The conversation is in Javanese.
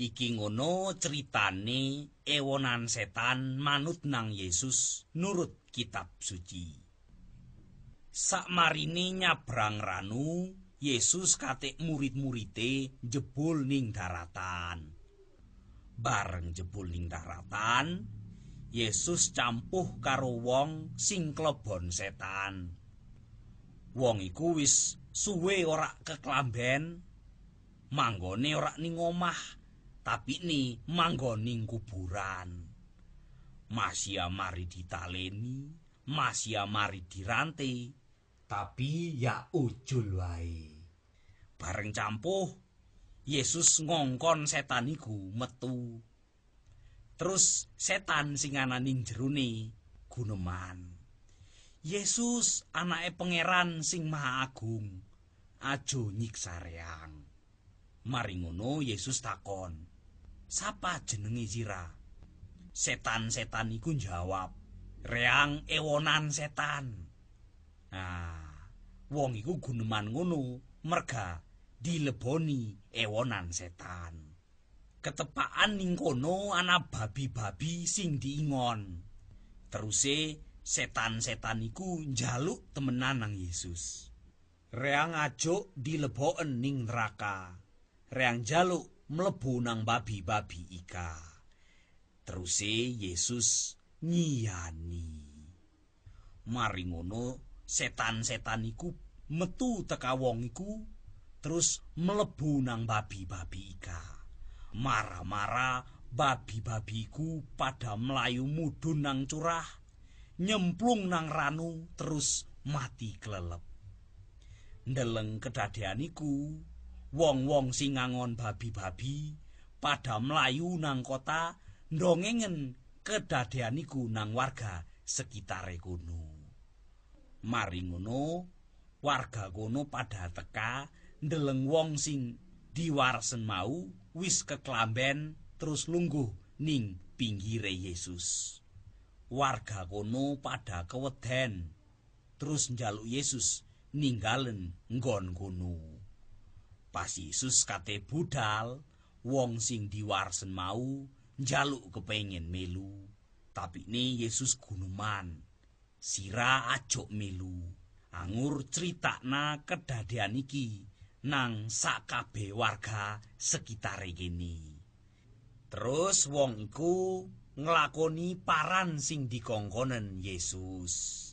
Iki ngono ceritane ewonan setan manut nang Yesus nurut kitab suci. Sakmarine nyabrang ranu, Yesus katik murid-muride jebul ning daratan. Bareng jebul ning daratan, Yesus campuh karo wong sing klebon setan. Wong iku wis suwe ora keklamben, manggone ora ning omah, tapi ni manggon ning kuburan. Masya mari ditaleni, masya mari dirante, tapi ya ujul wae. Bareng campuh, Yesus ngongkon setan iku metu. Terus setan sing ana ning jerone guneman. Yesus anake pangeran sing Maha Agung, aja nyiksa reang. Mari ngono Yesus takon, "Sapa jenenge sira?" Setan-setan iku jawab, "Reang ewonan setan." Wong iku guneman ngono merga dileboni ewonan setan. Ketepaan ning kono ana babi-babi sing diingon. Teruse setan-setan iku njaluk temenan nang Yesus. Reang ajuk dileboken ning neraka. Reang njaluk mlebu nang babi-babi ika. Teruse Yesus nyiyani. Mari ngono setan-setan iku metu teka wong iku terus mlebu nang babi-babi ika. Mara-mara babi-babi iku pada mlayu mudhun nang curah, nyemplung nang ranu terus mati klelep. Ndeleng kedadean iku, wong-wong sing ngangon babi-babi pada mlayu nang kota ndongengen kedadean iku nang warga sekitare kono. Mari ngono warga kono pada teka ndeleng wong sing diwarsen mau wis keklamben terus lungguh ning pinggire Yesus. Warga kono pada keweden terus njaluk Yesus ninggalen nggon kono. Pas Yesus kate budal, wong sing diwarsen mau njaluk kepengin melu, tapi ne Yesus guneman. Sira ajuk melu, angur critakna kedadean iki nang sakabeh warga sekitare kene. Terus wong iku nglakoni paran sing dikongkonen Yesus.